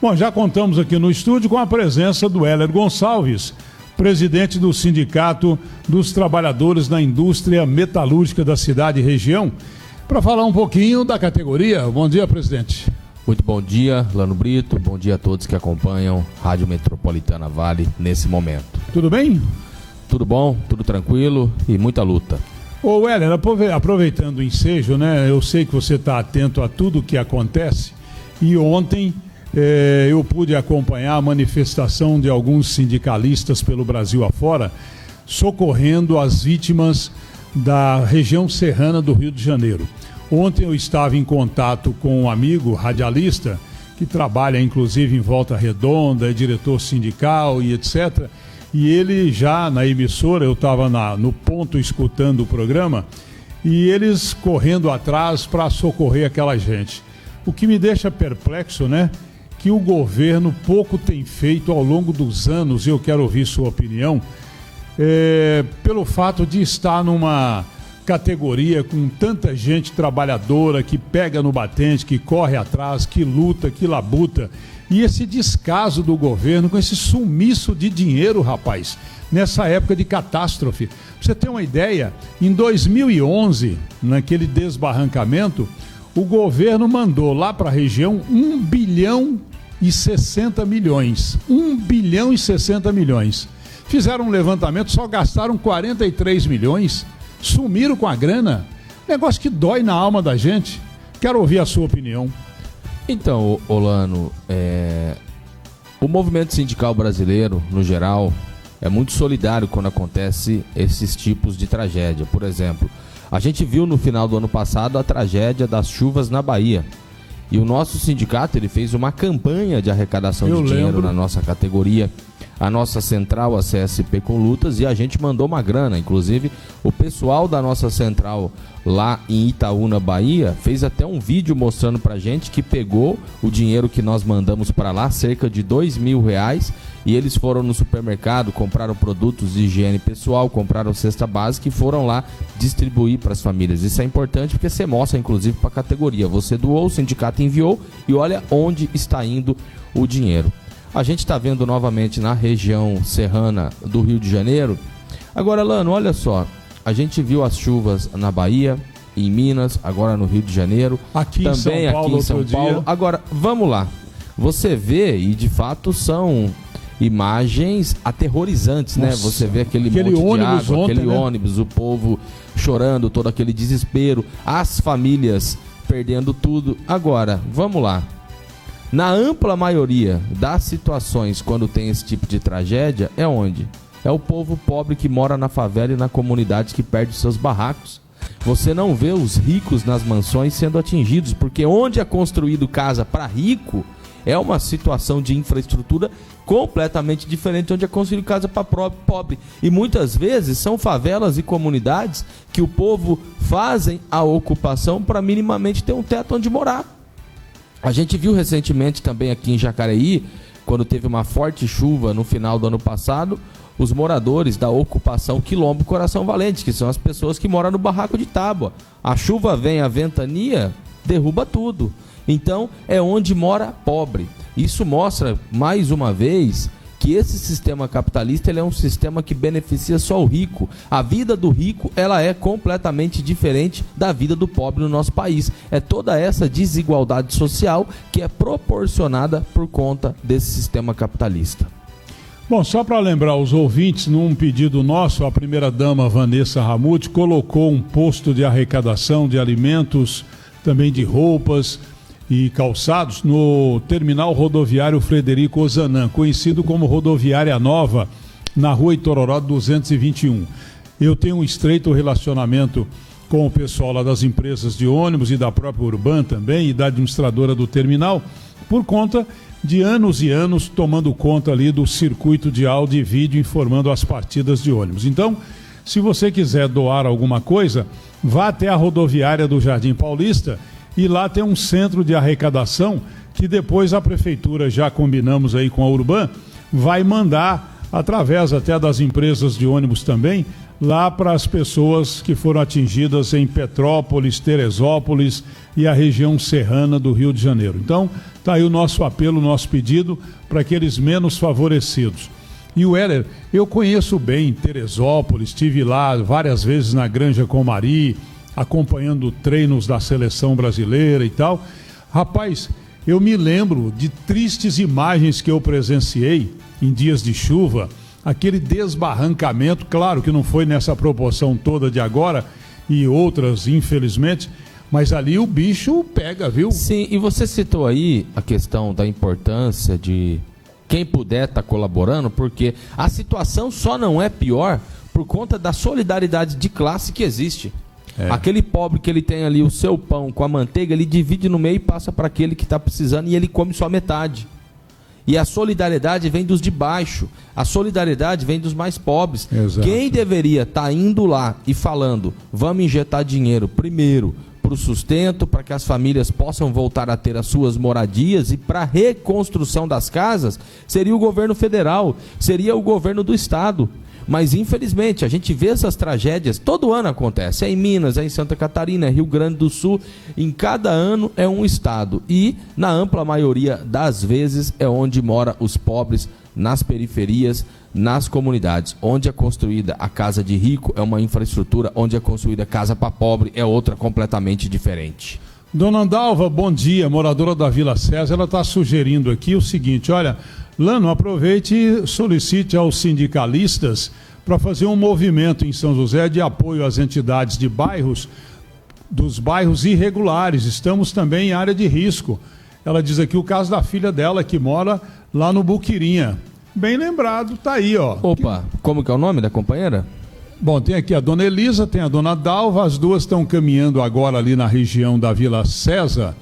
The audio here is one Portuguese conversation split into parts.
Bom, já contamos aqui no estúdio com a presença do Heller Gonçalves, presidente do Sindicato dos Trabalhadores da Indústria Metalúrgica da cidade e região, para falar um pouquinho da categoria. Bom dia, presidente. Muito bom dia, Lano Brito. Bom dia a todos que acompanham Rádio Metropolitana Vale nesse momento. Tudo bem? Tudo bom, tudo tranquilo e muita luta. Ô Heller, aproveitando o ensejo, né? Eu sei que você está atento a tudo o que acontece e ontem eu pude acompanhar a manifestação de alguns sindicalistas pelo Brasil afora, socorrendo as vítimas da região serrana do Rio de Janeiro. Ontem eu estava em contato com um amigo radialista, que trabalha inclusive em Volta Redonda, é diretor sindical e etc. E ele já na emissora, eu estava no ponto escutando o programa, e eles correndo atrás para socorrer aquela gente. O que me deixa perplexo, né? Que o governo pouco tem feito ao longo dos anos, e eu quero ouvir sua opinião, pelo fato de estar numa categoria com tanta gente trabalhadora que pega no batente, que corre atrás, que luta, que labuta, e esse descaso do governo com esse sumiço de dinheiro, rapaz, nessa época de catástrofe. Pra você ter uma ideia, em 2011, naquele desbarrancamento, o governo mandou lá para a região 1 bilhão e 60 milhões. 1 bilhão e 60 milhões. Fizeram um levantamento, só gastaram 43 milhões, sumiram com a grana. Negócio que dói na alma da gente. Quero ouvir a sua opinião. Então, Olano, o movimento sindical brasileiro, no geral, é muito solidário quando acontece esses tipos de tragédia. Por exemplo, a gente viu no final do ano passado a tragédia das chuvas na Bahia. E o nosso sindicato, ele fez uma campanha de arrecadação de dinheiro na nossa categoria, a nossa central, a CSP com lutas, e a gente mandou uma grana. Inclusive, o pessoal da nossa central lá em Itaúna, Bahia, fez até um vídeo mostrando pra gente que pegou o dinheiro que nós mandamos para lá, cerca de R$2.000, e eles foram no supermercado, compraram produtos de higiene pessoal, compraram cesta básica e foram lá distribuir para as famílias. Isso é importante porque você mostra, inclusive, para a categoria. Você doou, o sindicato enviou e olha onde está indo o dinheiro. A gente está vendo novamente na região serrana do Rio de Janeiro. Agora, Lano, olha só. A gente viu as chuvas na Bahia, em Minas, agora no Rio de Janeiro. Também aqui em São Paulo. Agora, vamos lá. Você vê, e de fato são imagens aterrorizantes, né? Você vê aquele monte de água, aquele ônibus, o povo chorando, todo aquele desespero, as famílias perdendo tudo. Agora, vamos lá. Na ampla maioria das situações, quando tem esse tipo de tragédia, é onde? É o povo pobre que mora na favela e na comunidade que perde seus barracos. Você não vê os ricos nas mansões sendo atingidos, porque onde é construído casa para rico, é uma situação de infraestrutura completamente diferente onde é construído casa para pobre. E muitas vezes são favelas e comunidades que o povo fazem a ocupação para minimamente ter um teto onde morar. A gente viu recentemente também aqui em Jacareí, quando teve uma forte chuva no final do ano passado, os moradores da ocupação Quilombo Coração Valente, que são as pessoas que moram no barraco de tábua. A chuva vem, a ventania, derruba tudo. Então, é onde mora pobre. Isso mostra, mais uma vez, que esse sistema capitalista ele é um sistema que beneficia só o rico. A vida do rico ela é completamente diferente da vida do pobre no nosso país. É toda essa desigualdade social que é proporcionada por conta desse sistema capitalista. Bom, só para lembrar os ouvintes, num pedido nosso, a primeira-dama Vanessa Ramuti colocou um posto de arrecadação de alimentos, também de roupas e calçados no terminal rodoviário Frederico Ozanam, conhecido como Rodoviária Nova, na rua Itororó 221. Eu tenho um estreito relacionamento com o pessoal lá das empresas de ônibus e da própria Urban também, e da administradora do terminal, por conta de anos e anos tomando conta ali do circuito de áudio e vídeo informando as partidas de ônibus. Então, se você quiser doar alguma coisa, vá até a rodoviária do Jardim Paulista e lá tem um centro de arrecadação que depois a prefeitura, já combinamos aí com a Urban, vai mandar através até das empresas de ônibus também, lá para as pessoas que foram atingidas em Petrópolis, Teresópolis e a região serrana do Rio de Janeiro. Então, está aí o nosso apelo, o nosso pedido para aqueles menos favorecidos. E o Heller, eu conheço bem Teresópolis, estive lá várias vezes na Granja Comari, acompanhando treinos da seleção brasileira e tal. Rapaz, eu me lembro de tristes imagens que eu presenciei em dias de chuva, aquele desbarrancamento, claro que não foi nessa proporção toda de agora e outras, infelizmente, mas ali o bicho pega, viu? Sim, e você citou aí a questão da importância de quem puder estar colaborando, porque a situação só não é pior por conta da solidariedade de classe que existe. Aquele pobre que ele tem ali o seu pão com a manteiga, ele divide no meio e passa para aquele que está precisando e ele come só metade. E a solidariedade vem dos de baixo, a solidariedade vem dos mais pobres. Exato. Quem deveria estar indo lá e falando, vamos injetar dinheiro primeiro para o sustento, para que as famílias possam voltar a ter as suas moradias e para a reconstrução das casas, seria o governo federal, seria o governo do estado. Mas infelizmente a gente vê essas tragédias, todo ano acontece, é em Minas, é em Santa Catarina, é Rio Grande do Sul, em cada ano é um estado e na ampla maioria das vezes é onde moram os pobres, nas periferias, nas comunidades. Onde é construída a casa de rico é uma infraestrutura, onde é construída a casa para pobre é outra completamente diferente. Dona Andalva, bom dia, moradora da Vila César, ela está sugerindo aqui o seguinte, olha, Lano, aproveite e solicite aos sindicalistas para fazer um movimento em São José de apoio às entidades de bairros, dos bairros irregulares. Estamos também em área de risco. Ela diz aqui o caso da filha dela que mora lá no Buquirinha. Bem lembrado, tá aí, ó. Opa, como que é o nome da companheira? Bom, tem aqui a dona Elisa, tem a dona Dalva, as duas estão caminhando agora ali na região da Vila César,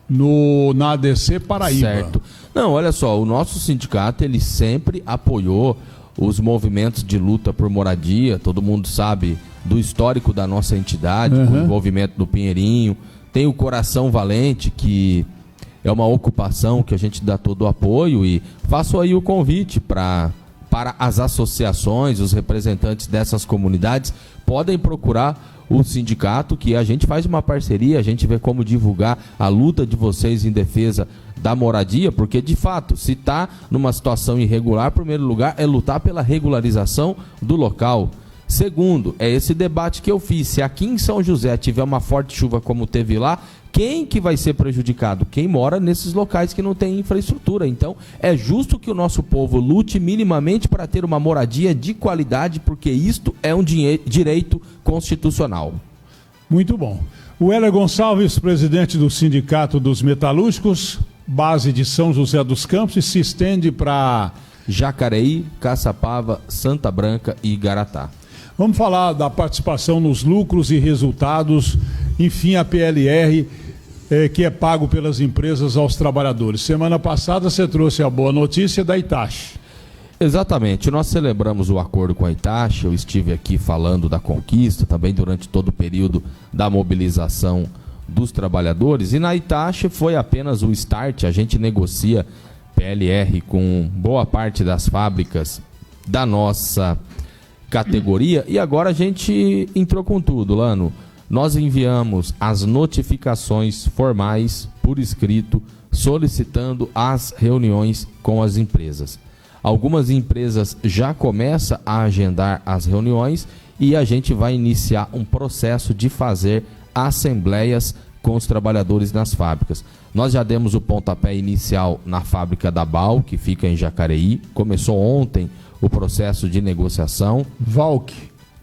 na ADC Paraíba. Certo. Não, olha só, o nosso sindicato, ele sempre apoiou os movimentos de luta por moradia, todo mundo sabe do histórico da nossa entidade, com o envolvimento do Pinheirinho, tem o Coração Valente, que é uma ocupação que a gente dá todo o apoio, e faço aí o convite para as associações, os representantes dessas comunidades, podem procurar o sindicato, que a gente faz uma parceria, a gente vê como divulgar a luta de vocês em defesa da moradia, porque de fato, se está numa situação irregular, em primeiro lugar, é lutar pela regularização do local. Segundo, é esse debate que eu fiz, se aqui em São José tiver uma forte chuva como teve lá, quem que vai ser prejudicado? Quem mora nesses locais que não tem infraestrutura. Então, é justo que o nosso povo lute minimamente para ter uma moradia de qualidade, porque isto é um direito constitucional. Muito bom. O Heller Gonçalves, presidente do Sindicato dos Metalúrgicos, base de São José dos Campos, e se estende para Jacareí, Caçapava, Santa Branca e Igaratá. Vamos falar da participação nos lucros e resultados, enfim, a PLR, que é pago pelas empresas aos trabalhadores. Semana passada você trouxe a boa notícia da Itachi. Exatamente, nós celebramos o acordo com a Itachi, eu estive aqui falando da conquista, também durante todo o período da mobilização dos trabalhadores, e na Itachi foi apenas o start, a gente negocia PLR com boa parte das fábricas da nossa categoria, e agora a gente entrou com tudo, Lano. Nós enviamos as notificações formais por escrito, solicitando as reuniões com as empresas. Algumas empresas já começam a agendar as reuniões e a gente vai iniciar um processo de fazer assembleias com os trabalhadores nas fábricas. Nós já demos o pontapé inicial na fábrica da BAL, que fica em Jacareí. Começou ontem o processo de negociação.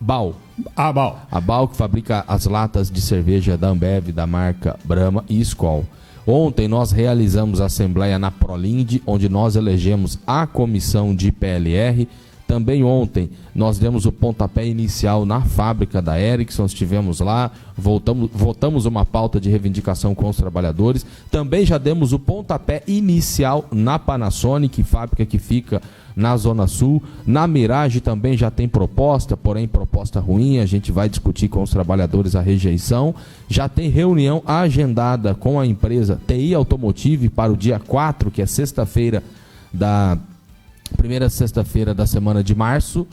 BAL. A BAL, que fabrica as latas de cerveja da Ambev, da marca Brahma e Skol. Ontem nós realizamos a assembleia na Prolinde, onde nós elegemos a comissão de PLR. Também ontem nós demos o pontapé inicial na fábrica da Ericsson, estivemos lá, votamos uma pauta de reivindicação com os trabalhadores. Também já demos o pontapé inicial na Panasonic, fábrica que fica na Zona Sul. Na Mirage também já tem proposta, porém proposta ruim, a gente vai discutir com os trabalhadores a rejeição. Já tem reunião agendada com a empresa TI Automotive para o dia 4, que é sexta-feira primeira sexta-feira da semana de março.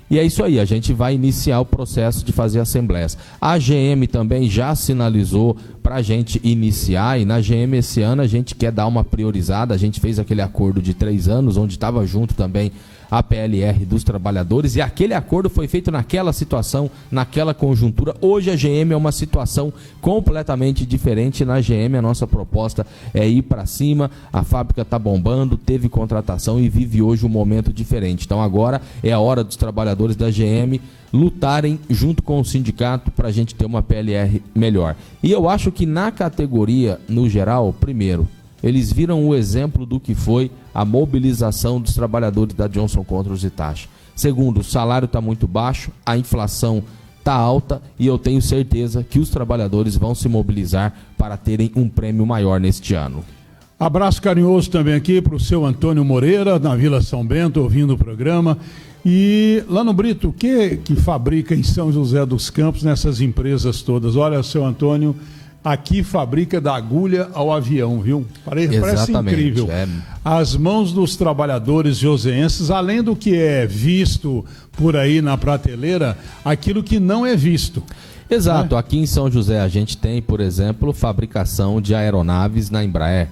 E é isso aí, a gente vai iniciar o processo de fazer assembleias. A GM também já sinalizou para a gente iniciar, e na GM esse ano a gente quer dar uma priorizada. A gente fez aquele acordo de 3 anos, onde estava junto também a PLR dos trabalhadores, e aquele acordo foi feito naquela situação, naquela conjuntura. Hoje a GM é uma situação completamente diferente. Na GM a nossa proposta é ir para cima, a fábrica está bombando, teve contratação e vive hoje um momento diferente. Então agora é a hora dos trabalhadores da GM lutarem junto com o sindicato para a gente ter uma PLR melhor. E eu acho que na categoria, no geral, primeiro, eles viram o exemplo do que foi a mobilização dos trabalhadores da Johnson Controls e Hitachi. Segundo, o salário está muito baixo, a inflação está alta e eu tenho certeza que os trabalhadores vão se mobilizar para terem um prêmio maior neste ano. Abraço carinhoso também aqui para o seu Antônio Moreira, na Vila São Bento, ouvindo o programa. E lá no Brito, o que fabrica em São José dos Campos nessas empresas todas? Olha, seu Antônio, aqui fabrica da agulha ao avião, viu? Parece incrível. As mãos dos trabalhadores joseenses, além do que é visto por aí na prateleira, aquilo que não é visto. Exato. Né? Aqui em São José a gente tem, por exemplo, fabricação de aeronaves na Embraer,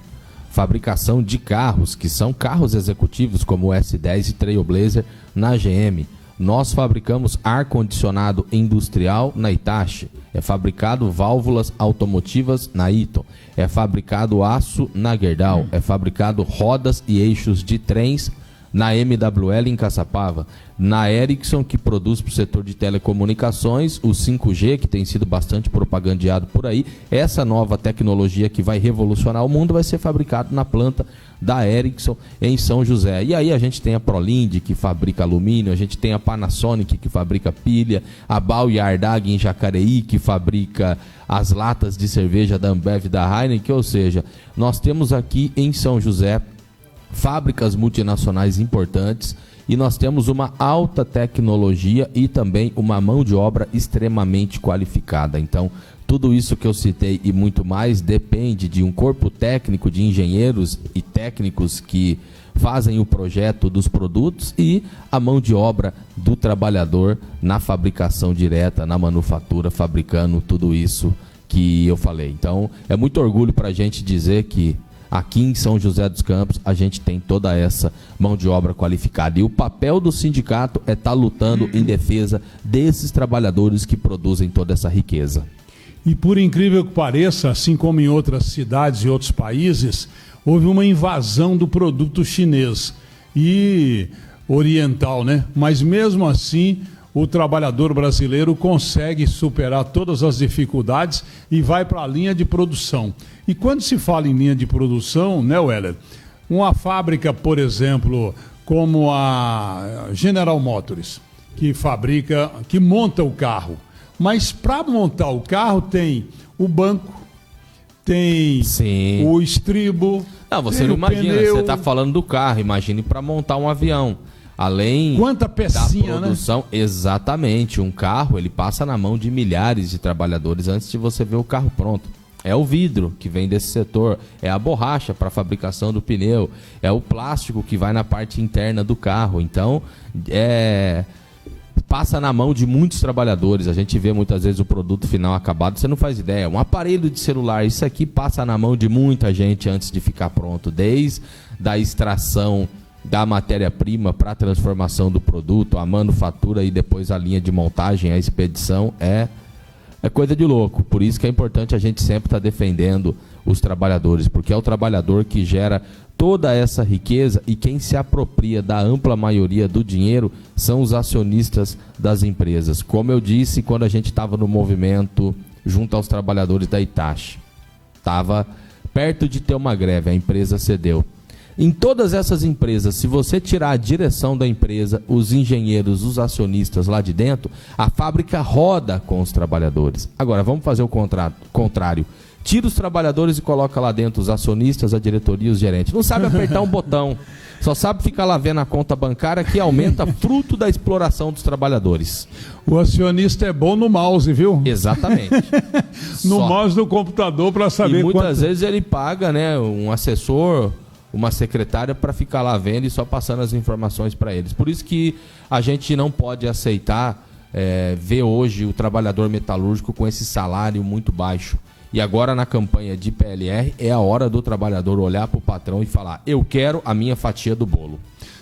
fabricação de carros, que são carros executivos como o S10 e Trailblazer na GM. Nós fabricamos ar-condicionado industrial na Hitachi. É fabricado válvulas automotivas na Eaton. É fabricado aço na Gerdau. É fabricado rodas e eixos de trens na MWL em Caçapava. Na Ericsson, que produz para o setor de telecomunicações, o 5G, que tem sido bastante propagandeado por aí. Essa nova tecnologia que vai revolucionar o mundo vai ser fabricado na planta da Ericsson em São José. E aí a gente tem a Prolind, que fabrica alumínio, a gente tem a Panasonic, que fabrica pilha, a Bal e a Ardag em Jacareí, que fabrica as latas de cerveja da Ambev e da Heineken. Ou seja, nós temos aqui em São José fábricas multinacionais importantes e nós temos uma alta tecnologia e também uma mão de obra extremamente qualificada. Então, tudo isso que eu citei e muito mais depende de um corpo técnico de engenheiros e técnicos que fazem o projeto dos produtos e a mão de obra do trabalhador na fabricação direta, na manufatura, fabricando tudo isso que eu falei. Então, é muito orgulho para a gente dizer que aqui em São José dos Campos a gente tem toda essa mão de obra qualificada. E o papel do sindicato é estar lutando em defesa desses trabalhadores que produzem toda essa riqueza. E por incrível que pareça, assim como em outras cidades e outros países, houve uma invasão do produto chinês e oriental, né? Mas mesmo assim, o trabalhador brasileiro consegue superar todas as dificuldades e vai para a linha de produção. E quando se fala em linha de produção, né, Weller? Uma fábrica, por exemplo, como a General Motors, que fabrica, que monta o carro. Mas para montar o carro tem o banco, tem o estribo. Não, você não imagina, pneu. Você está falando do carro, imagine para montar um avião. Além quanta pecinha, da produção, né? Exatamente, um carro ele passa na mão de milhares de trabalhadores antes de você ver o carro pronto. É o vidro que vem desse setor, é a borracha para a fabricação do pneu, é o plástico que vai na parte interna do carro. Então, passa na mão de muitos trabalhadores. A gente vê muitas vezes o produto final acabado, você não faz ideia. Um aparelho de celular, isso aqui passa na mão de muita gente antes de ficar pronto, desde a extração da matéria-prima para a transformação do produto, a manufatura e depois a linha de montagem, a expedição, é coisa de louco. Por isso que é importante a gente sempre estar defendendo os trabalhadores, porque é o trabalhador que gera toda essa riqueza e quem se apropria da ampla maioria do dinheiro são os acionistas das empresas. Como eu disse, quando a gente estava no movimento junto aos trabalhadores da Hitachi, estava perto de ter uma greve, a empresa cedeu. Em todas essas empresas, se você tirar a direção da empresa, os engenheiros, os acionistas lá de dentro, a fábrica roda com os trabalhadores. Agora, vamos fazer o contrário. Tira os trabalhadores e coloca lá dentro os acionistas, a diretoria e os gerentes. Não sabe apertar um botão, só sabe ficar lá vendo a conta bancária que aumenta fruto da exploração dos trabalhadores. O acionista é bom no mouse, viu? Exatamente. No mouse do computador para saber e muitas vezes ele paga, né, um assessor uma secretária para ficar lá vendo e só passando as informações para eles. Por isso que a gente não pode aceitar ver hoje o trabalhador metalúrgico com esse salário muito baixo. E agora na campanha de PLR é a hora do trabalhador olhar para o patrão e falar: eu quero a minha fatia do bolo.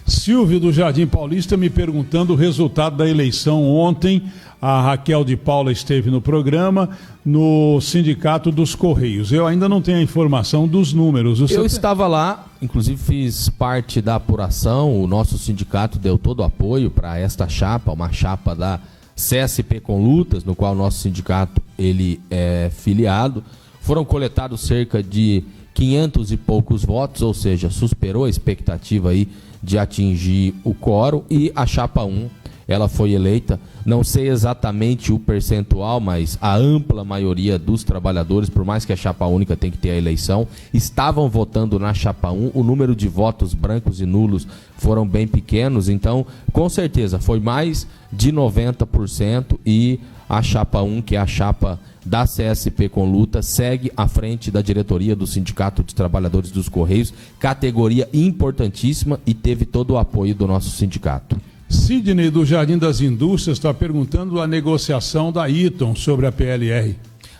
Silvio do Jardim Paulista me perguntando o resultado da eleição ontem. A Raquel de Paula esteve no programa, no Sindicato dos Correios. Eu ainda não tenho a informação dos números. Eu estava lá, inclusive fiz parte da apuração. O nosso sindicato deu todo o apoio para esta chapa, uma chapa da CSP com Lutas, no qual o nosso sindicato ele é filiado. Foram coletados cerca de 500 e poucos votos, ou seja, superou a expectativa aí de atingir o quórum, e a chapa 1, ela foi eleita, não sei exatamente o percentual, mas a ampla maioria dos trabalhadores, por mais que a chapa única tem que ter a eleição, estavam votando na chapa 1, o número de votos brancos e nulos foram bem pequenos, então com certeza foi mais de 90%, e a chapa 1, que é a chapa da CSP com Luta, segue à frente da diretoria do Sindicato dos Trabalhadores dos Correios, categoria importantíssima, e teve todo o apoio do nosso sindicato. Sidney do Jardim das Indústrias está perguntando a negociação da Eaton sobre a PLR.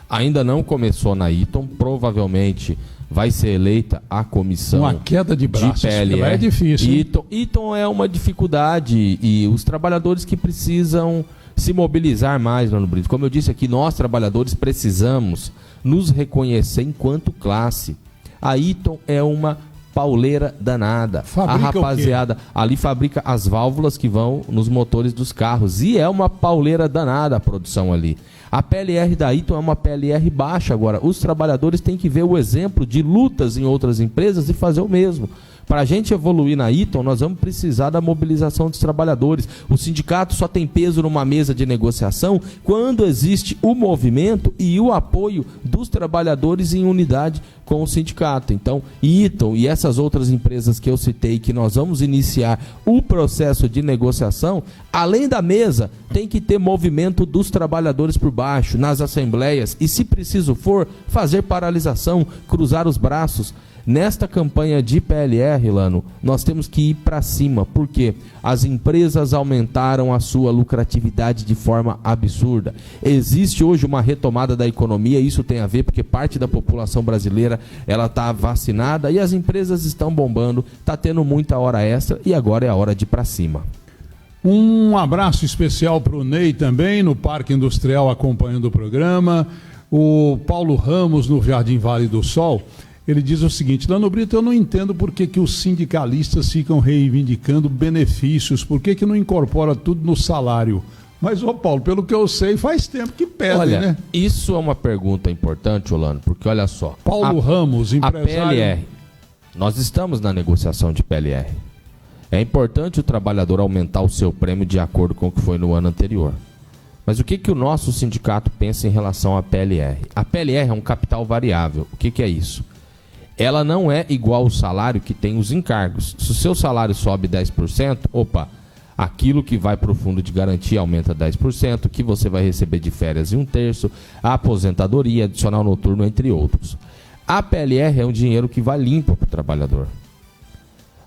Ainda não começou na Eaton, provavelmente vai ser eleita a comissão uma queda de braços, de PLR. É difícil. Eaton é uma dificuldade, e os trabalhadores que precisam se mobilizar mais, Lano Brito. Como eu disse aqui, nós trabalhadores precisamos nos reconhecer enquanto classe. A Eaton é uma pauleira danada. Fabrica a rapaziada ali fabrica as válvulas que vão nos motores dos carros, e é uma pauleira danada a produção ali. A PLR da Eaton é uma PLR baixa. Agora, os trabalhadores têm que ver o exemplo de lutas em outras empresas e fazer o mesmo. Para a gente evoluir na Eaton, nós vamos precisar da mobilização dos trabalhadores. O sindicato só tem peso numa mesa de negociação quando existe o movimento e o apoio dos trabalhadores em unidade com o sindicato. Então, Eaton e essas outras empresas que eu citei, que nós vamos iniciar o processo de negociação, além da mesa, tem que ter movimento dos trabalhadores por baixo, nas assembleias, e se preciso for, fazer paralisação, cruzar os braços. Nesta campanha de PLR, Lano, nós temos que ir para cima, porque as empresas aumentaram a sua lucratividade de forma absurda. Existe hoje uma retomada da economia, isso tem a ver porque parte da população brasileira ela está vacinada e as empresas estão bombando, está tendo muita hora extra, e agora é a hora de ir para cima. Um abraço especial para o Ney também, no Parque Industrial, acompanhando o programa. O Paulo Ramos, no Jardim Vale do Sol. Ele diz o seguinte: Lano Brito, eu não entendo por que os sindicalistas ficam reivindicando benefícios, por que não incorpora tudo no salário? Mas, Paulo, pelo que eu sei, faz tempo que pedem, olha, né? Isso é uma pergunta importante, Lano, porque olha só. Paulo Ramos, empresário... A PLR, nós estamos na negociação de PLR. É importante o trabalhador aumentar o seu prêmio de acordo com o que foi no ano anterior. Mas o que o nosso sindicato pensa em relação à PLR? A PLR é um capital variável. O que é isso? Ela não é igual ao salário que tem os encargos. Se o seu salário sobe 10%, aquilo que vai para o fundo de garantia aumenta 10%, que você vai receber de férias em 1/3, a aposentadoria, adicional noturno, entre outros. A PLR é um dinheiro que vai limpo para o trabalhador.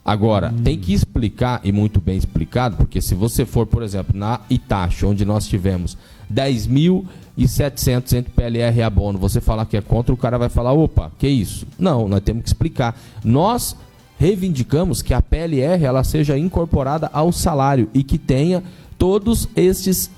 Agora, tem que explicar, e muito bem explicado, porque se você for, por exemplo, na Itachi, onde nós tivemos 10.700 entre PLR e abono, você falar que é contra, o cara vai falar, que isso? Não, nós temos que explicar. Nós reivindicamos que a PLR ela seja incorporada ao salário e que tenha todos estes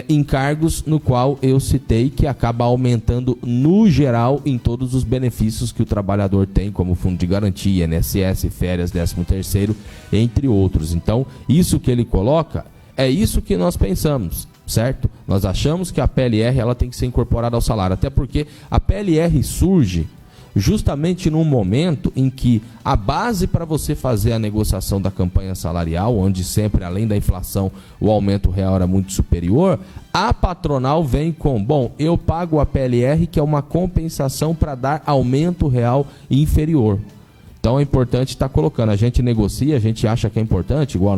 encargos no qual eu citei, que acaba aumentando no geral em todos os benefícios que o trabalhador tem, como fundo de garantia, INSS, férias, 13º, entre outros. Então, isso que ele coloca, é isso que nós pensamos, certo? Nós achamos que a PLR ela tem que ser incorporada ao salário, até porque a PLR surge justamente num momento em que a base para você fazer a negociação da campanha salarial, onde sempre, além da inflação, o aumento real era muito superior, a patronal vem com, eu pago a PLR, que é uma compensação para dar aumento real inferior. Então é importante estar colocando, a gente negocia, a gente acha que é importante, igual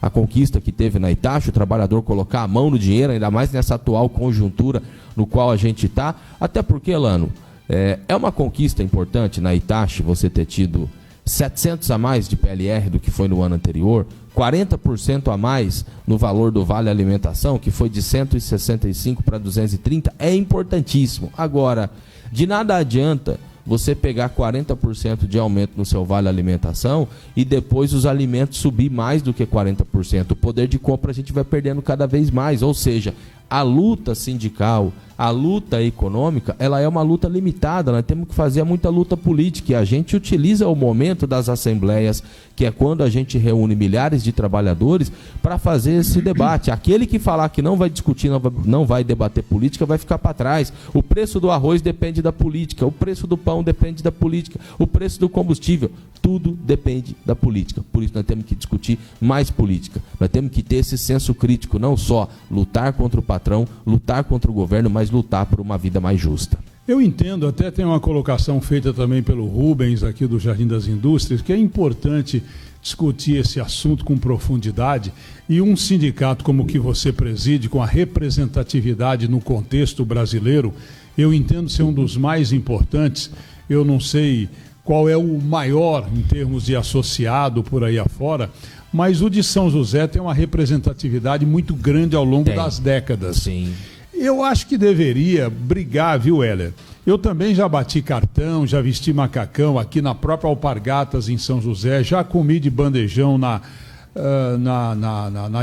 a conquista que teve na Itachi, o trabalhador colocar a mão no dinheiro, ainda mais nessa atual conjuntura no qual a gente está, até porque, Lano, é uma conquista importante na Itachi você ter tido 700 a mais de PLR do que foi no ano anterior, 40% a mais no valor do Vale Alimentação, que foi de 165 para 230, é importantíssimo. Agora, de nada adianta você pegar 40% de aumento no seu Vale Alimentação e depois os alimentos subir mais do que 40%. O poder de compra a gente vai perdendo cada vez mais, ou seja, a luta sindical, a luta econômica, ela é uma luta limitada, nós temos que fazer muita luta política e a gente utiliza o momento das assembleias, que é quando a gente reúne milhares de trabalhadores para fazer esse debate. Aquele que falar que não vai discutir, não vai debater política, vai ficar para trás. O preço do arroz depende da política, o preço do pão depende da política, o preço do combustível, tudo depende da política. Por isso nós temos que discutir mais política, nós temos que ter esse senso crítico, não só lutar contra o patrão, lutar contra o governo, mas lutar por uma vida mais justa. Eu entendo, até tem uma colocação feita também pelo Rubens aqui do Jardim das Indústrias, que é importante discutir esse assunto com profundidade, e um sindicato como o que você preside, com a representatividade no contexto brasileiro, eu entendo ser um dos mais importantes. Eu não sei qual é o maior em termos de associado por aí afora, mas o de São José tem uma representatividade muito grande ao longo das décadas. Sim. Eu acho que deveria brigar, viu, Heller? Eu também já bati cartão, já vesti macacão aqui na própria Alpargatas, em São José, já comi de bandejão na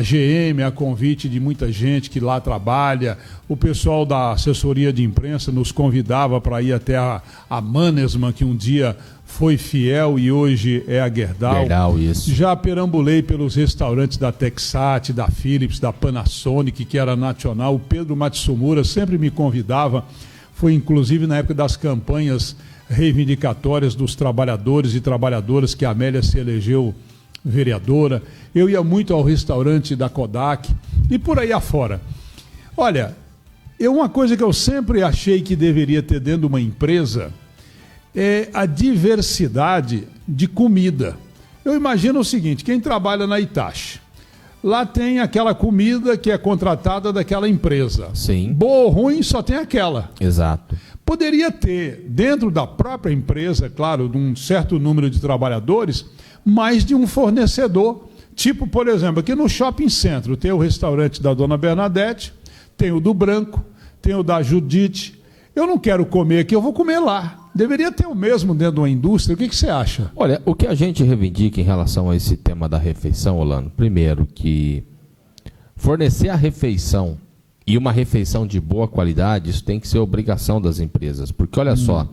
GM, a convite de muita gente que lá trabalha. O pessoal da assessoria de imprensa nos convidava para ir até a Mannesmann, que um dia foi Fiel e hoje é a Gerdau. Gerdau, isso. Já perambulei pelos restaurantes da Texat, da Philips, da Panasonic, que era nacional. O Pedro Matsumura sempre me convidava. Foi inclusive na época das campanhas reivindicatórias dos trabalhadores e trabalhadoras que a Amélia se elegeu vereadora. Eu ia muito ao restaurante da Kodak e por aí afora. Olha, uma coisa que eu sempre achei que deveria ter dentro de uma empresa é a diversidade de comida. Eu imagino o seguinte, quem trabalha na Itachi, lá tem aquela comida que é contratada daquela empresa. Sim. Boa ou ruim, só tem aquela. Exato. Poderia ter, dentro da própria empresa, claro, de um certo número de trabalhadores, mais de um fornecedor. Tipo, por exemplo, aqui no Shopping Centro tem o restaurante da Dona Bernadette, tem o do Branco, tem o da Judite. Eu não quero comer aqui, eu vou comer lá. Deveria ter o mesmo dentro de uma indústria. O que você acha? Olha, o que a gente reivindica em relação a esse tema da refeição, Orlando, primeiro que fornecer a refeição e uma refeição de boa qualidade, isso tem que ser obrigação das empresas. Porque olha só,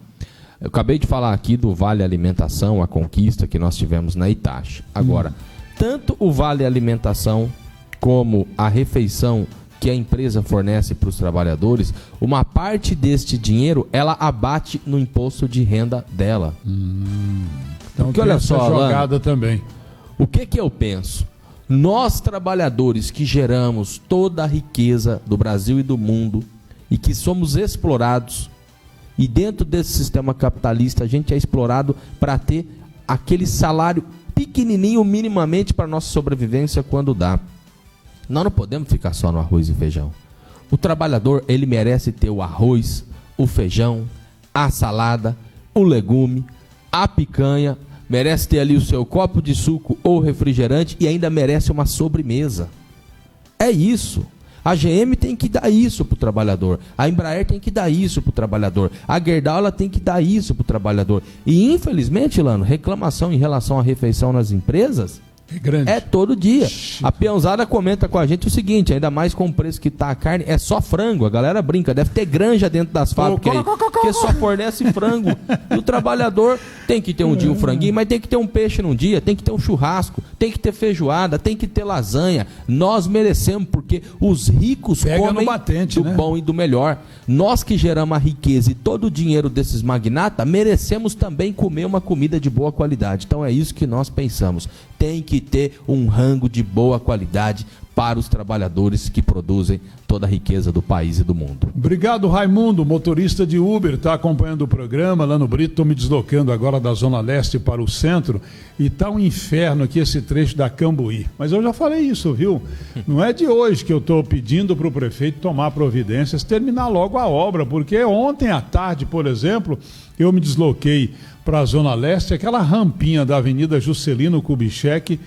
eu acabei de falar aqui do Vale Alimentação, a conquista que nós tivemos na Itachi. Agora, tanto o Vale Alimentação como a refeição que a empresa fornece para os trabalhadores, uma parte deste dinheiro ela abate no imposto de renda dela. Então porque olha só, jogada também. O que eu penso? Nós trabalhadores que geramos toda a riqueza do Brasil e do mundo e que somos explorados, e dentro desse sistema capitalista a gente é explorado para ter aquele salário pequenininho minimamente para nossa sobrevivência quando dá. Nós não podemos ficar só no arroz e feijão. O trabalhador, ele merece ter o arroz, o feijão, a salada, o legume, a picanha, merece ter ali o seu copo de suco ou refrigerante e ainda merece uma sobremesa. É isso. A GM tem que dar isso para o trabalhador. A Embraer tem que dar isso para o trabalhador. A Gerdau ela tem que dar isso para o trabalhador. E infelizmente, Lano, reclamação em relação à refeição nas empresas é todo dia. A peãozada comenta com a gente o seguinte, ainda mais com o preço que está a carne, é só frango. A galera brinca, deve ter granja dentro das fábricas aí, porque só fornece frango. E o trabalhador tem que ter um dia um franguinho, mas tem que ter um peixe num dia, tem que ter um churrasco, tem que ter feijoada, tem que ter lasanha. Nós merecemos, porque os ricos comem do bom e do melhor. Nós que geramos a riqueza e todo o dinheiro desses magnatas, merecemos também comer uma comida de boa qualidade. Então é isso que nós pensamos. Tem que ter um rango de boa qualidade para os trabalhadores que produzem toda a riqueza do país e do mundo. Obrigado, Raimundo, motorista de Uber, está acompanhando o programa lá no Brito. Estou me deslocando agora da Zona Leste para o centro e está um inferno aqui esse trecho da Cambuí. Mas eu já falei isso, viu? Não é de hoje que eu estou pedindo para o prefeito tomar providências, terminar logo a obra, porque ontem à tarde, por exemplo, eu me desloquei para a Zona Leste, aquela rampinha da Avenida Juscelino Kubitschek.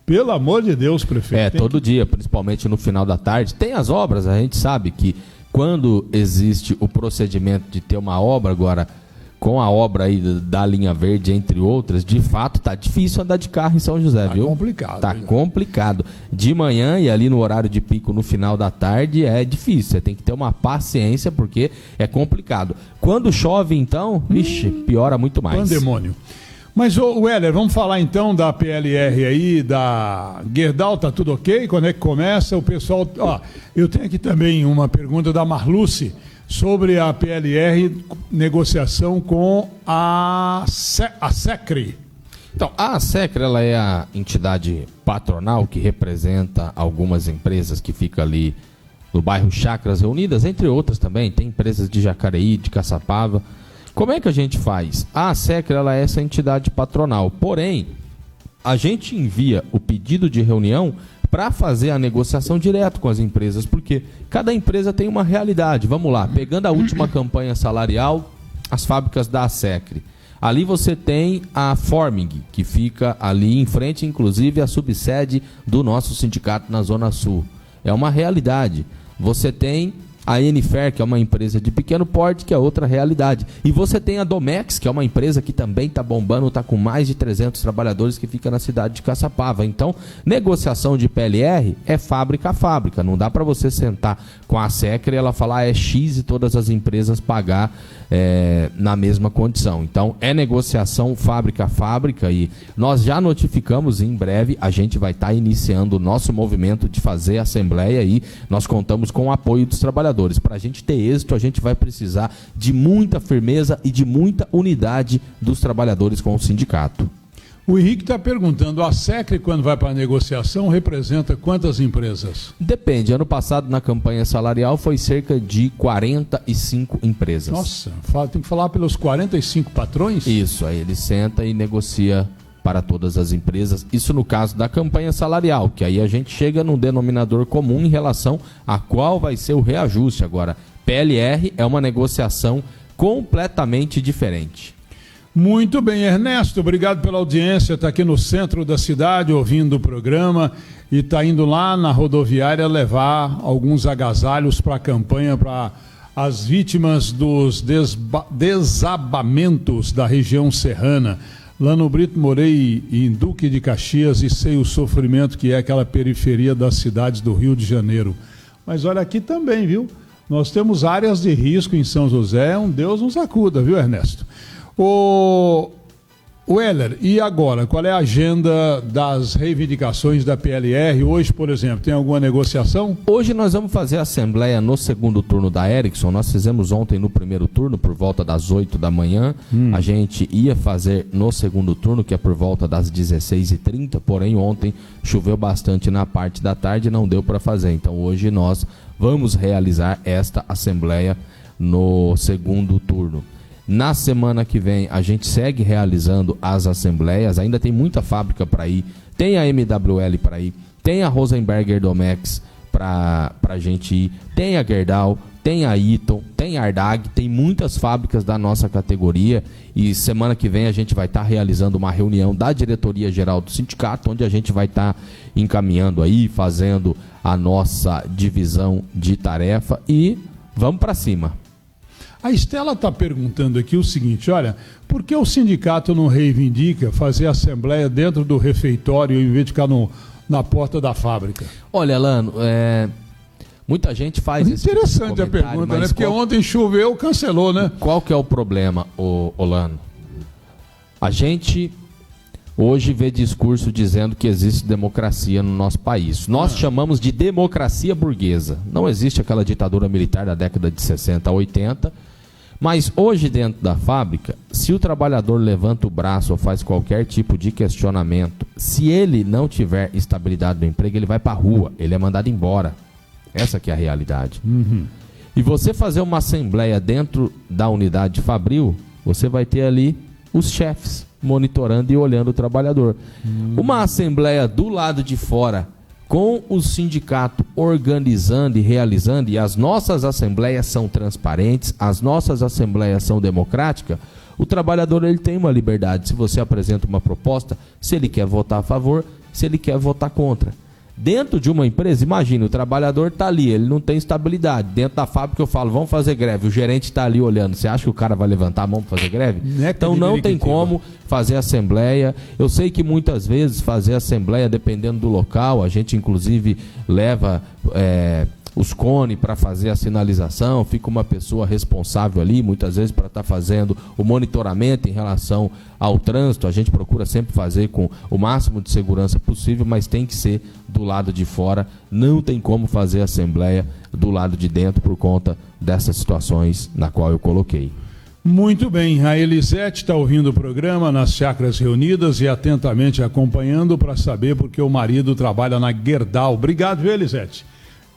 Pelo amor de Deus, prefeito. Todo dia, principalmente no final da tarde. Tem as obras, a gente sabe que quando existe o procedimento de ter uma obra, agora, com a obra aí da linha verde, entre outras, de fato, tá difícil andar de carro em São José, viu? Tá complicado. Tá complicado. De manhã e ali no horário de pico, no final da tarde, é difícil. Você tem que ter uma paciência, porque é complicado. Quando chove, então, vixe, piora muito mais. Pandemônio. Mas, Weller, vamos falar então da PLR aí, da Gerdau, tá tudo ok? Quando é que começa? O pessoal... eu tenho aqui também uma pergunta da Marluce sobre a PLR, negociação com a SECRE. Então, a SECRE, ela é a entidade patronal que representa algumas empresas que ficam ali no bairro Chacras Reunidas, entre outras também. Tem empresas de Jacareí, de Caçapava. Como é que a gente faz? A SECRE, ela é essa entidade patronal, porém, a gente envia o pedido de reunião para fazer a negociação direto com as empresas, porque cada empresa tem uma realidade. Vamos lá, pegando a última campanha salarial, as fábricas da SECRE. Ali você tem a Formig, que fica ali em frente, inclusive, à subsede do nosso sindicato na Zona Sul. É uma realidade. Você tem a Enifer, que é uma empresa de pequeno porte, que é outra realidade. E você tem a Domex, que é uma empresa que também está bombando, está com mais de 300 trabalhadores, que fica na cidade de Caçapava. Então, negociação de PLR é fábrica a fábrica. Não dá para você sentar com a SECRE e ela falar é X e todas as empresas pagar na mesma condição. Então, é negociação fábrica a fábrica e nós já notificamos, em breve a gente vai estar iniciando o nosso movimento de fazer a assembleia e nós contamos com o apoio dos trabalhadores. Para a gente ter êxito, a gente vai precisar de muita firmeza e de muita unidade dos trabalhadores com o sindicato. O Henrique está perguntando, a SECRE, quando vai para a negociação, representa quantas empresas? Depende. Ano passado, na campanha salarial, foi cerca de 45 empresas. Nossa, tem que falar pelos 45 patrões? Isso, aí ele senta e negocia para todas as empresas. Isso no caso da campanha salarial, que aí a gente chega num denominador comum em relação a qual vai ser o reajuste. Agora, PLR é uma negociação completamente diferente. Muito bem, Ernesto, obrigado pela audiência, está aqui no centro da cidade ouvindo o programa e está indo lá na rodoviária levar alguns agasalhos para a campanha para as vítimas dos desabamentos da região serrana. Lá no Brito morei em Duque de Caxias e sei o sofrimento que é aquela periferia das cidades do Rio de Janeiro. Mas olha aqui também, viu? Nós temos áreas de risco em São José, um Deus nos acuda, viu, Ernesto? O Weller, e agora, qual é a agenda das reivindicações da PLR? Hoje, por exemplo, tem alguma negociação? Hoje nós vamos fazer a assembleia no segundo turno da Ericsson. Nós fizemos ontem no primeiro turno, por volta das 8 da manhã. A gente ia fazer no segundo turno, que é por volta das 16h30, porém ontem choveu bastante na parte da tarde e não deu para fazer. Então hoje nós vamos realizar esta assembleia no segundo turno. Na semana que vem a gente segue realizando as assembleias, ainda tem muita fábrica para ir, tem a MWL para ir, tem a Rosenberger Domex para a gente ir, tem a Gerdau, tem a Eaton, tem a Ardag, tem muitas fábricas da nossa categoria e semana que vem a gente vai estar realizando uma reunião da diretoria geral do sindicato, onde a gente vai estar encaminhando aí, fazendo a nossa divisão de tarefa e vamos para cima. A Estela está perguntando aqui o seguinte, olha, por que o sindicato não reivindica fazer assembleia dentro do refeitório em vez de ficar na porta da fábrica? Olha, Alano, muita gente faz isso. Interessante a pergunta, né? Porque ontem choveu, cancelou, né? Qual que é o problema, Olano? A gente hoje vê discurso dizendo que existe democracia no nosso país. Nós chamamos de democracia burguesa. Não existe aquela ditadura militar da década de 60 a 80, Mas hoje dentro da fábrica, se o trabalhador levanta o braço ou faz qualquer tipo de questionamento, se ele não tiver estabilidade no emprego, ele vai para a rua, ele é mandado embora. Essa que é a realidade. E você fazer uma assembleia dentro da unidade Fabril, você vai ter ali os chefes monitorando e olhando o trabalhador. Uma assembleia do lado de fora, com o sindicato organizando e realizando, e as nossas assembleias são transparentes, as nossas assembleias são democráticas, o trabalhador ele tem uma liberdade. Se você apresenta uma proposta, se ele quer votar a favor, se ele quer votar contra. Dentro de uma empresa, imagine, o trabalhador está ali, ele não tem estabilidade. Dentro da fábrica eu falo, vamos fazer greve, o gerente está ali olhando, você acha que o cara vai levantar a mão para fazer greve? Então não tem como fazer assembleia. Eu sei que muitas vezes fazer assembleia, dependendo do local, a gente inclusive leva os cones para fazer a sinalização, fica uma pessoa responsável ali, muitas vezes para estar fazendo o monitoramento em relação ao trânsito. A gente procura sempre fazer com o máximo de segurança possível, mas tem que ser do lado de fora, não tem como fazer assembleia do lado de dentro por conta dessas situações na qual eu coloquei. Muito bem, a Elisete está ouvindo o programa nas Chácaras Reunidas e atentamente acompanhando para saber porque o marido trabalha na Gerdau. Obrigado, viu, Elisete?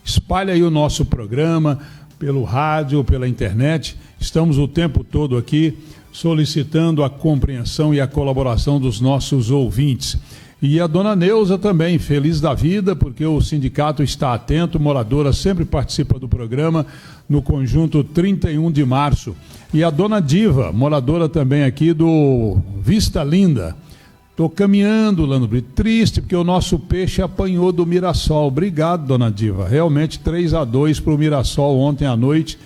Espalha aí o nosso programa pelo rádio, pela internet. Estamos o tempo todo aqui solicitando a compreensão e a colaboração dos nossos ouvintes. E a dona Neuza também, feliz da vida, porque o sindicato está atento, moradora sempre participa do programa no conjunto 31 de março. E a dona Diva, moradora também aqui do Vista Linda. Estou caminhando, Lano Brito, triste porque o nosso peixe apanhou do Mirassol. Obrigado, dona Diva. Realmente 3-2 para o Mirassol ontem à noite.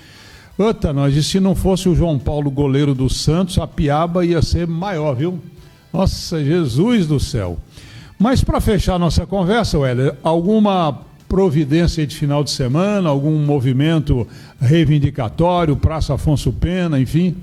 Outra, nós, e se não fosse o João Paulo, goleiro do Santos, a piaba ia ser maior, viu? Nossa, Jesus do céu. Mas para fechar nossa conversa, Wéler, alguma providência de final de semana, algum movimento reivindicatório, Praça Afonso Pena, enfim?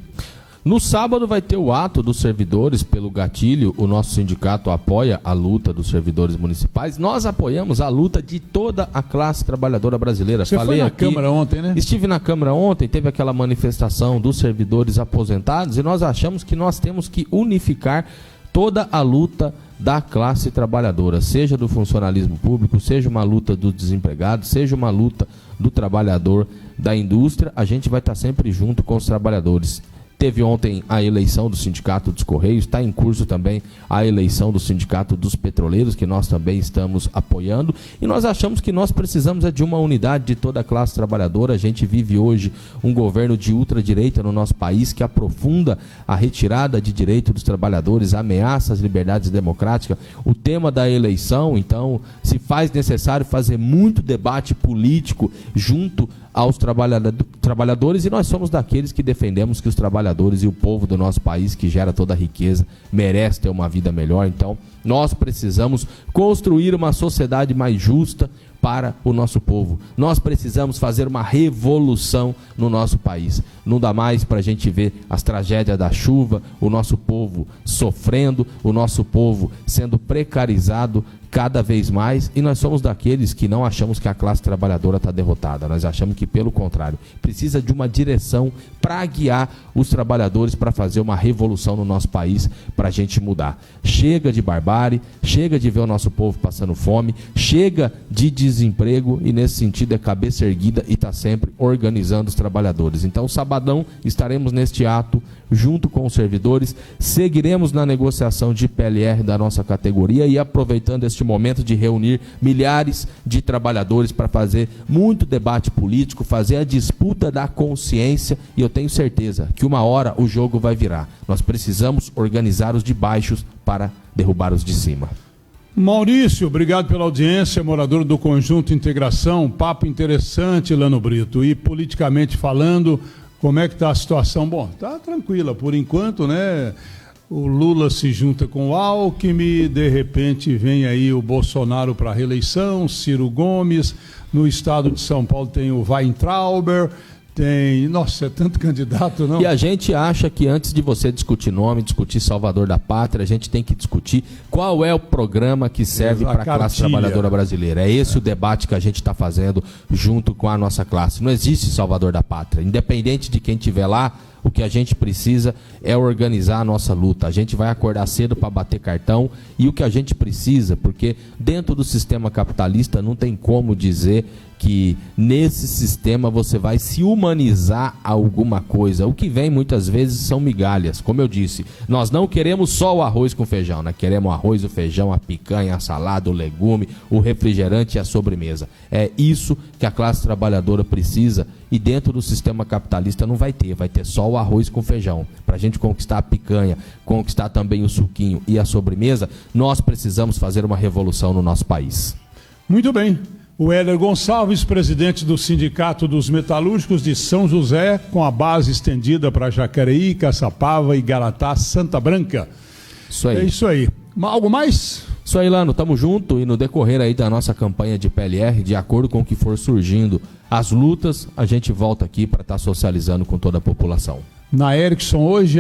No sábado vai ter o ato dos servidores pelo gatilho. O nosso sindicato apoia a luta dos servidores municipais. Nós apoiamos a luta de toda a classe trabalhadora brasileira. Você foi na Câmara ontem, né? Estive na Câmara ontem, teve aquela manifestação dos servidores aposentados e nós achamos que nós temos que unificar toda a luta da classe trabalhadora, seja do funcionalismo público, seja uma luta do desempregado, seja uma luta do trabalhador da indústria. A gente vai estar sempre junto com os trabalhadores. Teve ontem a eleição do Sindicato dos Correios, está em curso também a eleição do Sindicato dos Petroleiros, que nós também estamos apoiando, e nós achamos que nós precisamos de uma unidade de toda a classe trabalhadora. A gente vive hoje um governo de ultradireita no nosso país, que aprofunda a retirada de direito dos trabalhadores, ameaça as liberdades democráticas. O tema da eleição, então, se faz necessário fazer muito debate político junto aos trabalhadores, e nós somos daqueles que defendemos que os trabalhadores e o povo do nosso país, que gera toda a riqueza, merece ter uma vida melhor. Então, nós precisamos construir uma sociedade mais justa para o nosso povo. Nós precisamos fazer uma revolução no nosso país. Não dá mais para a gente ver as tragédias da chuva, o nosso povo sofrendo, o nosso povo sendo precarizado cada vez mais, e nós somos daqueles que não achamos que a classe trabalhadora está derrotada. Nós achamos que, pelo contrário, precisa de uma direção para guiar os trabalhadores para fazer uma revolução no nosso país, para a gente mudar. Chega de barbárie, chega de ver o nosso povo passando fome, chega de desemprego, e nesse sentido é cabeça erguida e está sempre organizando os trabalhadores. Então, sabadão estaremos neste ato junto com os servidores, seguiremos na negociação de PLR da nossa categoria e aproveitando este momento de reunir milhares de trabalhadores para fazer muito debate político, fazer a disputa da consciência, e eu tenho certeza que uma hora o jogo vai virar. Nós precisamos organizar os de baixos para derrubar os de cima. Maurício, obrigado pela audiência, morador do Conjunto Integração. Papo interessante, Lano Brito. E politicamente falando, como é que está a situação? Bom, está tranquila por enquanto, né? O Lula se junta com o Alckmin, de repente vem aí o Bolsonaro para a reeleição, Ciro Gomes. No estado de São Paulo tem o Weintrauber. Tem, nossa, é tanto candidato, não? E a gente acha que antes de você discutir nome, discutir Salvador da Pátria, a gente tem que discutir qual é o programa que serve para a classe trabalhadora brasileira. É esse o debate que a gente está fazendo junto com a nossa classe. Não existe Salvador da Pátria. Independente de quem estiver lá O que a gente precisa é organizar a nossa luta. A gente vai acordar cedo para bater cartão e o que a gente precisa, porque dentro do sistema capitalista não tem como dizer que nesse sistema você vai se humanizar alguma coisa. O que vem muitas vezes são migalhas. Como eu disse, nós não queremos só o arroz com feijão, nós queremos o arroz, o feijão, a picanha, a salada, o legume, o refrigerante e a sobremesa. É isso que a classe trabalhadora precisa e dentro do sistema capitalista não vai ter só o arroz com feijão. Para a gente conquistar a picanha, conquistar também o suquinho e a sobremesa, nós precisamos fazer uma revolução no nosso país. Muito bem. O Heller Gonçalves, presidente do Sindicato dos Metalúrgicos de São José, com a base estendida para Jacareí, Caçapava, Igaratá, Santa Branca. Isso aí. É isso aí. Algo mais? Isso aí, Lano, tamo junto e no decorrer aí da nossa campanha de PLR, de acordo com o que for surgindo as lutas, a gente volta aqui para estar socializando com toda a população. Na Erickson hoje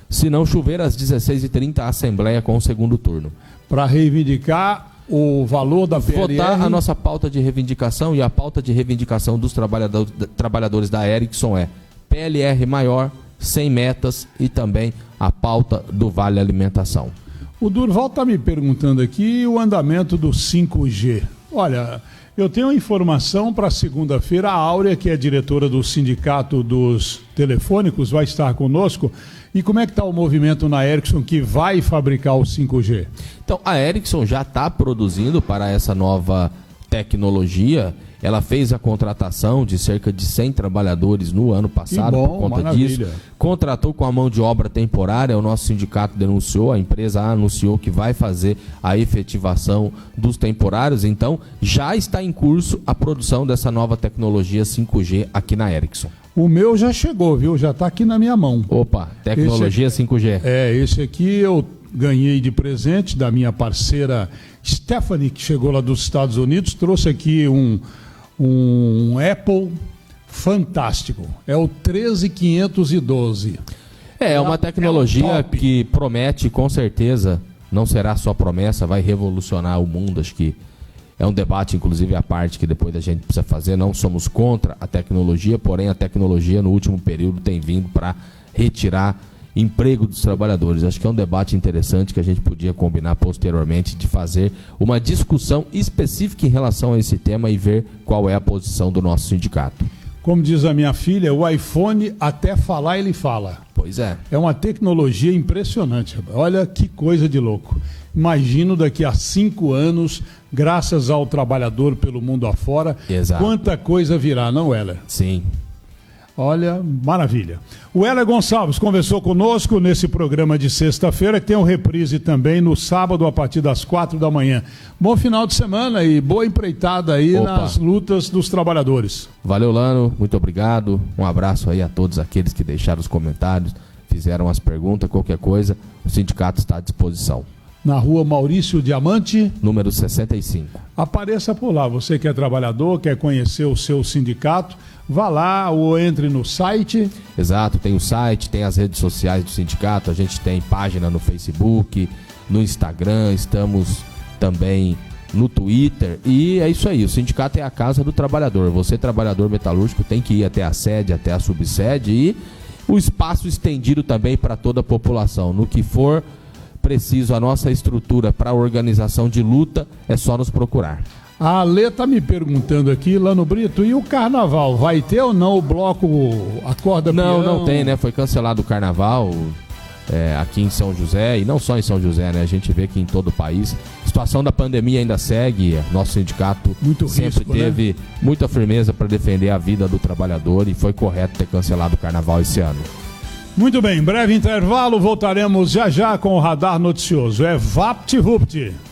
se não chover, às 16h30, a Assembleia com o segundo turno. Para reivindicar o valor da PLR. Votar a nossa pauta de reivindicação e a pauta de reivindicação dos trabalhadores da Erickson é PLR maior, sem metas e também a pauta do Vale Alimentação. O Durval está me perguntando aqui o andamento do 5G. Olha, eu tenho uma informação para segunda-feira. A Áurea, que é diretora do Sindicato dos Telefônicos, vai estar conosco. E como é que está o movimento na Erickson que vai fabricar o 5G? Então, a Erickson já está produzindo para essa nova tecnologia. Ela fez a contratação de cerca de 100 trabalhadores no ano passado, por conta disso. Contratou com a mão de obra temporária, o nosso sindicato denunciou, a empresa anunciou que vai fazer a efetivação dos temporários. Então, já está em curso a produção dessa nova tecnologia 5G aqui na Erickson. O meu já chegou, viu? Já está aqui na minha mão. Opa, tecnologia 5G. Esse aqui eu ganhei de presente da minha parceira Stephanie, que chegou lá dos Estados Unidos. Trouxe aqui um Apple fantástico. É o 13512. É uma tecnologia que promete, com certeza, não será só promessa, vai revolucionar o mundo. Acho que é um debate, inclusive, à parte que depois a gente precisa fazer. Não somos contra a tecnologia, porém a tecnologia no último período tem vindo para retirar emprego dos trabalhadores. Acho que é um debate interessante que a gente podia combinar posteriormente de fazer uma discussão específica em relação a esse tema e ver qual é a posição do nosso sindicato. Como diz a minha filha, o iPhone até falar ele fala. Pois é. É uma tecnologia impressionante. Olha que coisa de louco. Imagino daqui a 5 anos, graças ao trabalhador pelo mundo afora, exato, quanta coisa virá, não, Heller? Sim. Olha, maravilha. O Heller Gonçalves conversou conosco nesse programa de sexta-feira, que tem um reprise também no sábado a partir das 4 da manhã. Bom final de semana e boa empreitada aí nas lutas dos trabalhadores. Valeu, Lano. Muito obrigado. Um abraço aí a todos aqueles que deixaram os comentários, fizeram as perguntas, qualquer coisa, o sindicato está à disposição. Na rua Maurício Diamante, número 65. Apareça por lá. Você que é trabalhador, quer conhecer o seu sindicato, vá lá ou entre no site. Exato, tem o site, tem as redes sociais do sindicato, a gente tem página no Facebook, no Instagram, estamos também no Twitter e é isso aí, o sindicato é a casa do trabalhador. Você, trabalhador metalúrgico, tem que ir até a sede, até a subsede e o espaço estendido também para toda a população. No que for preciso a nossa estrutura para a organização de luta, é só nos procurar. A Alê está me perguntando aqui, Lano Brito, e o carnaval? Vai ter ou não o bloco Acorda Peão? Não tem, né? Foi cancelado o carnaval aqui em São José, e não só em São José, né? A gente vê que em todo o país. A situação da pandemia ainda segue, nosso sindicato sempre teve muita firmeza para defender a vida do trabalhador e foi correto ter cancelado o carnaval esse ano. Muito bem, breve intervalo, voltaremos já já com o Radar Noticioso. É VaptVupt.